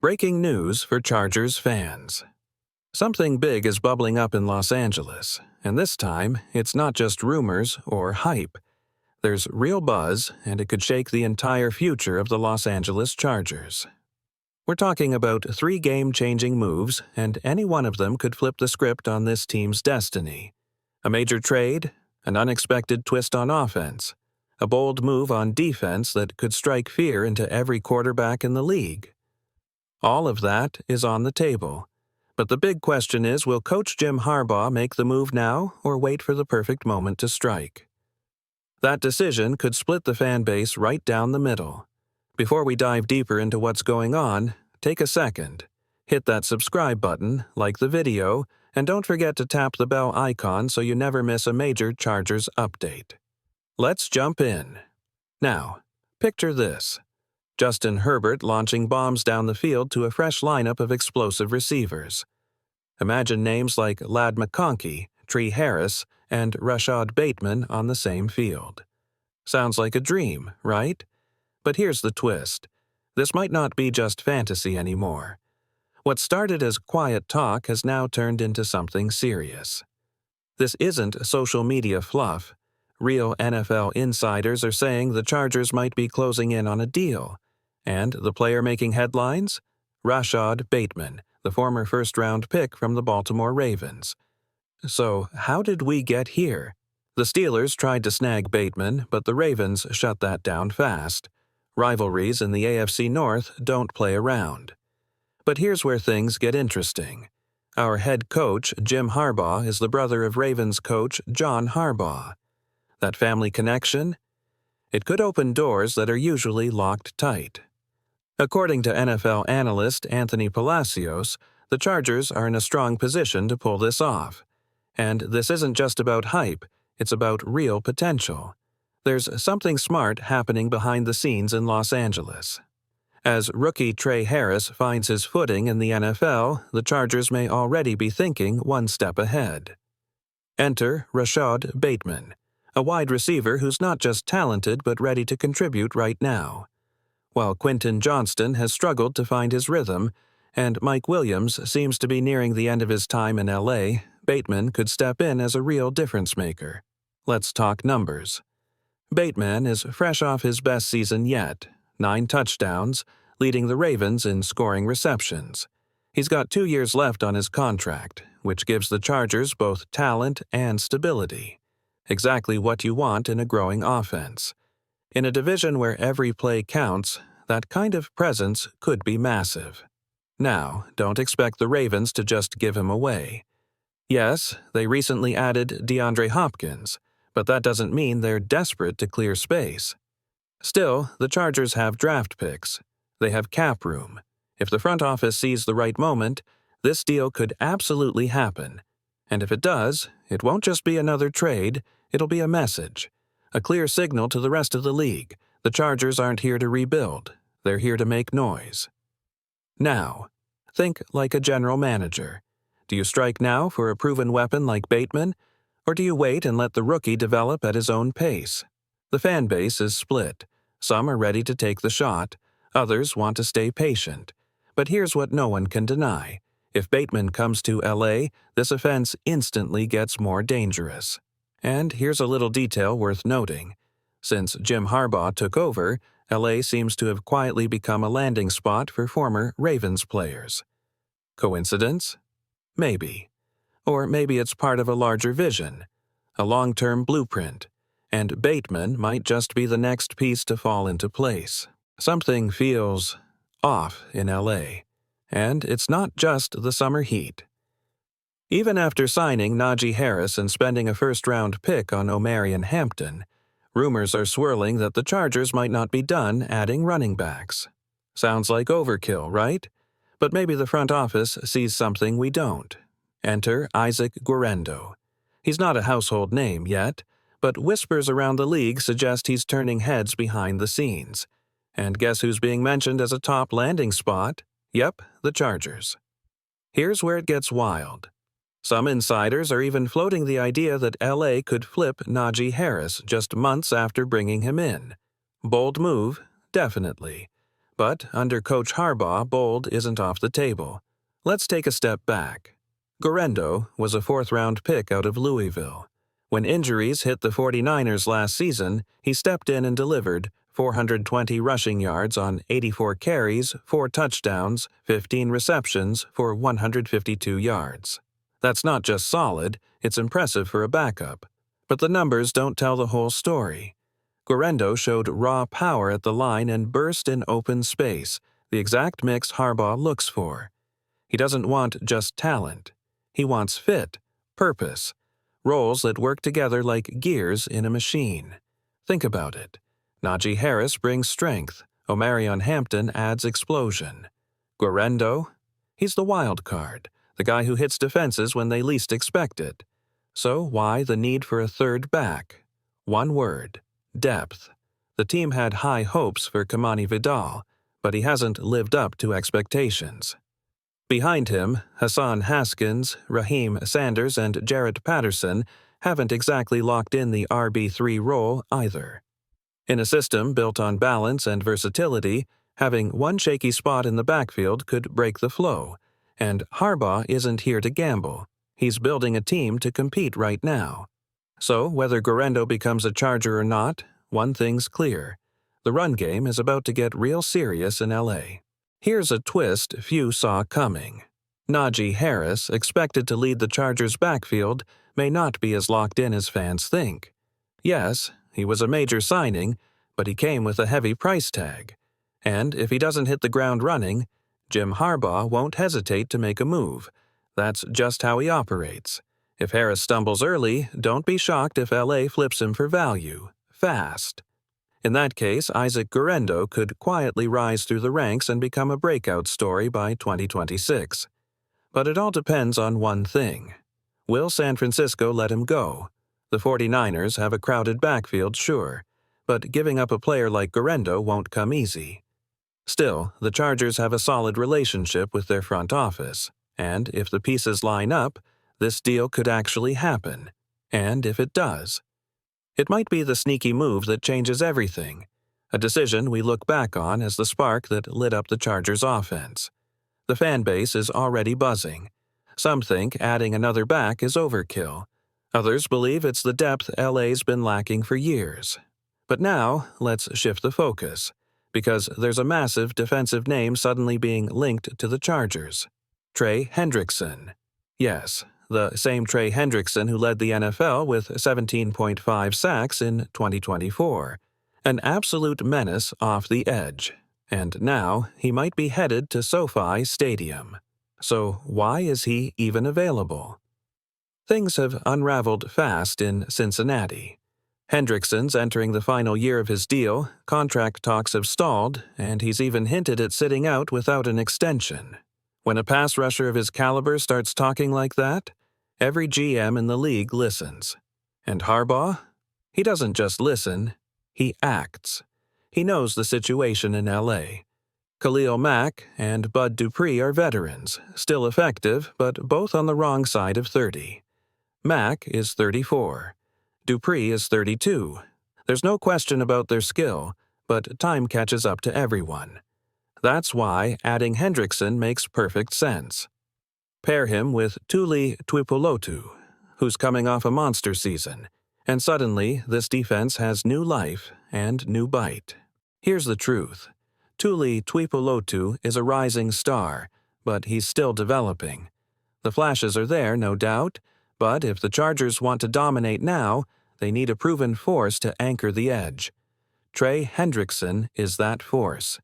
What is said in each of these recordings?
Breaking news for Chargers fans. Something big is bubbling up in Los Angeles, and this time, it's not just rumors or hype. There's real buzz, and it could shake the entire future of the Los Angeles Chargers. We're talking about 3 game-changing moves, and any one of them could flip the script on this team's destiny. A major trade, an unexpected twist on offense, a bold move on defense that could strike fear into every quarterback in the league. All of that is on the table. But the big question is, will Coach Jim Harbaugh make the move now or wait for the perfect moment to strike? That decision could split the fan base right down the middle. Before we dive deeper into what's going on, take a second. Hit that subscribe button, like the video, and don't forget to tap the bell icon so you never miss a major Chargers update. Let's jump in. Now, picture this. Justin Herbert launching bombs down the field to a fresh lineup of explosive receivers. Imagine names like Ladd McConkey, Tree Harris, and Rashad Bateman on the same field. Sounds like a dream, right? But here's the twist. This might not be just fantasy anymore. What started as quiet talk has now turned into something serious. This isn't social media fluff. Real NFL insiders are saying the Chargers might be closing in on a deal. And the player making headlines? Rashad Bateman, the former first-round pick from the Baltimore Ravens. So, how did we get here? The Steelers tried to snag Bateman, but the Ravens shut that down fast. Rivalries in the AFC North don't play around. But here's where things get interesting. Our head coach, Jim Harbaugh, is the brother of Ravens coach John Harbaugh. That family connection? It could open doors that are usually locked tight. According to NFL analyst Anthony Palacios, the Chargers are in a strong position to pull this off. And this isn't just about hype, it's about real potential. There's something smart happening behind the scenes in Los Angeles. As rookie Trey Harris finds his footing in the NFL, the Chargers may already be thinking one step ahead. Enter Rashad Bateman, a wide receiver who's not just talented but ready to contribute right now. While Quentin Johnston has struggled to find his rhythm, and Mike Williams seems to be nearing the end of his time in LA, Bateman could step in as a real difference-maker. Let's talk numbers. Bateman is fresh off his best season yet, 9 touchdowns, leading the Ravens in scoring receptions. He's got 2 years left on his contract, which gives the Chargers both talent and stability. Exactly what you want in a growing offense. In a division where every play counts, that kind of presence could be massive. Now, don't expect the Ravens to just give him away. Yes, they recently added DeAndre Hopkins, but that doesn't mean they're desperate to clear space. Still, the Chargers have draft picks. They have cap room. If the front office sees the right moment, this deal could absolutely happen. And if it does, it won't just be another trade, it'll be a message. A clear signal to the rest of the league. The Chargers aren't here to rebuild. They're here to make noise. Now, think like a general manager. Do you strike now for a proven weapon like Bateman, or do you wait and let the rookie develop at his own pace? The fan base is split. Some are ready to take the shot. Others want to stay patient. But here's what no one can deny. If Bateman comes to LA, this offense instantly gets more dangerous. And here's a little detail worth noting. Since Jim Harbaugh took over, LA seems to have quietly become a landing spot for former Ravens players. Coincidence? Maybe. Or maybe it's part of a larger vision, a long-term blueprint, and Bateman might just be the next piece to fall into place. Something feels off in LA, and it's not just the summer heat. Even after signing Najee Harris and spending a first-round pick on Omarion Hampton, rumors are swirling that the Chargers might not be done adding running backs. Sounds like overkill, right? But maybe the front office sees something we don't. Enter Isaac Guerendo. He's not a household name yet, but whispers around the league suggest he's turning heads behind the scenes. And guess who's being mentioned as a top landing spot? Yep, the Chargers. Here's where it gets wild. Some insiders are even floating the idea that LA could flip Najee Harris just months after bringing him in. Bold move, definitely. But under Coach Harbaugh, bold isn't off the table. Let's take a step back. Guerrero was a fourth-round pick out of Louisville. When injuries hit the 49ers last season, he stepped in and delivered 420 rushing yards on 84 carries, 4 touchdowns, 15 receptions for 152 yards. That's not just solid, it's impressive for a backup. But the numbers don't tell the whole story. Guerrero showed raw power at the line and burst in open space, the exact mix Harbaugh looks for. He doesn't want just talent. He wants fit, purpose, roles that work together like gears in a machine. Think about it. Najee Harris brings strength. Omarion Hampton adds explosion. Guerrero? He's the wild card, the guy who hits defenses when they least expect it. So why the need for a third back? One word: depth. The team had high hopes for Kamani Vidal, but he hasn't lived up to expectations. Behind him, Hassan Haskins, Raheem Sanders, and Jarrett Patterson haven't exactly locked in the RB3 role either. In a system built on balance and versatility, having one shaky spot in the backfield could break the flow, and Harbaugh isn't here to gamble. He's building a team to compete right now. So, whether Guerrero becomes a Charger or not, one thing's clear. The run game is about to get real serious in LA. Here's a twist few saw coming. Najee Harris, expected to lead the Chargers' backfield, may not be as locked in as fans think. Yes, he was a major signing, but he came with a heavy price tag. And if he doesn't hit the ground running, Jim Harbaugh won't hesitate to make a move. That's just how he operates. If Harris stumbles early, don't be shocked if LA flips him for value, fast. In that case, Isaac Guerrero could quietly rise through the ranks and become a breakout story by 2026. But it all depends on one thing. Will San Francisco let him go? The 49ers have a crowded backfield, sure, but giving up a player like Guerrero won't come easy. Still, the Chargers have a solid relationship with their front office, and if the pieces line up, this deal could actually happen. And if it does, it might be the sneaky move that changes everything, a decision we look back on as the spark that lit up the Chargers' offense. The fan base is already buzzing. Some think adding another back is overkill. Others believe it's the depth LA's been lacking for years. But now, let's shift the focus, because there's a massive defensive name suddenly being linked to the Chargers. Trey Hendrickson. Yes, the same Trey Hendrickson who led the NFL with 17.5 sacks in 2024. An absolute menace off the edge. And now he might be headed to SoFi Stadium. So why is he even available? Things have unraveled fast in Cincinnati. Hendrickson's entering the final year of his deal, contract talks have stalled, and he's even hinted at sitting out without an extension. When a pass rusher of his caliber starts talking like that, every GM in the league listens. And Harbaugh? He doesn't just listen, he acts. He knows the situation in LA. Khalil Mack and Bud Dupree are veterans, still effective, but both on the wrong side of 30. Mack is 34. Dupree is 32. There's no question about their skill, but time catches up to everyone. That's why adding Hendrickson makes perfect sense. Pair him with Tuli Tuipulotu, who's coming off a monster season, and suddenly this defense has new life and new bite. Here's the truth. Tuli Tuipulotu is a rising star, but he's still developing. The flashes are there, no doubt, but if the Chargers want to dominate now, they need a proven force to anchor the edge. Trey Hendrickson is that force.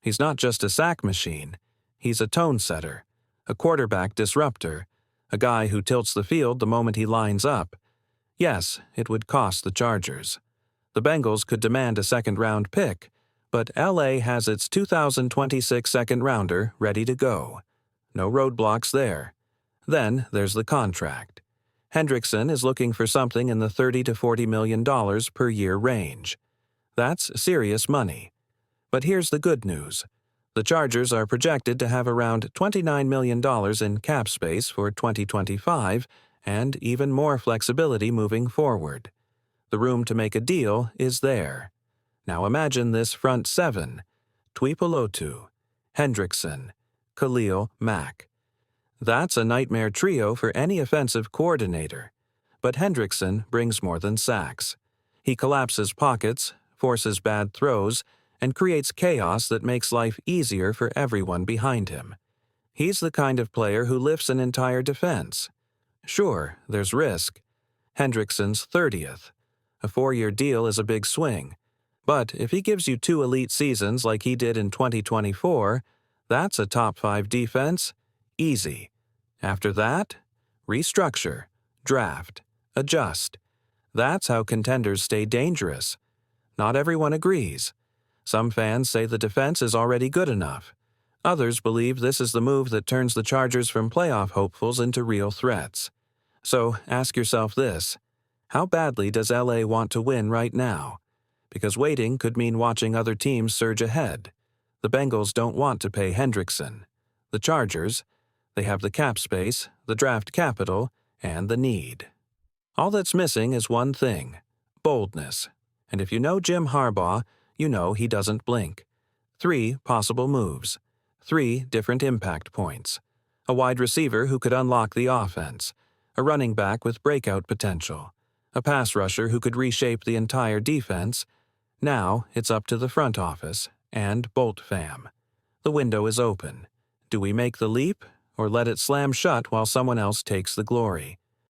He's not just a sack machine. He's a tone setter, a quarterback disruptor, a guy who tilts the field the moment he lines up. Yes, it would cost the Chargers. The Bengals could demand a second-round pick, but LA has its 2026 second-rounder ready to go. No roadblocks there. Then there's the contract. Hendrickson is looking for something in the $30 to $40 million per year range. That's serious money. But here's the good news. The Chargers are projected to have around $29 million in cap space for 2025 and even more flexibility moving forward. The room to make a deal is there. Now imagine this front seven: Tuipulotu, Hendrickson, Khalil Mack. That's a nightmare trio for any offensive coordinator. But Hendrickson brings more than sacks. He collapses pockets, forces bad throws, and creates chaos that makes life easier for everyone behind him. He's the kind of player who lifts an entire defense. Sure, there's risk. Hendrickson's 30th. A 4-year deal is a big swing. But if he gives you 2 elite seasons like he did in 2024, that's a top 5 defense. Easy. After that, restructure, draft, adjust. That's how contenders stay dangerous. Not everyone agrees. Some fans say the defense is already good enough. Others believe this is the move that turns the Chargers from playoff hopefuls into real threats. So ask yourself this: how badly does LA want to win right now? Because waiting could mean watching other teams surge ahead. The Bengals don't want to pay Hendrickson. The Chargers, they have the cap space, the draft capital, and the need. All that's missing is one thing: boldness. And if you know Jim Harbaugh, you know he doesn't blink. 3 possible moves. 3 different impact points. A wide receiver who could unlock the offense. A running back with breakout potential. A pass rusher who could reshape the entire defense. Now it's up to the front office and Bolt fam. The window is open. Do we make the leap, or let it slam shut while someone else takes the glory?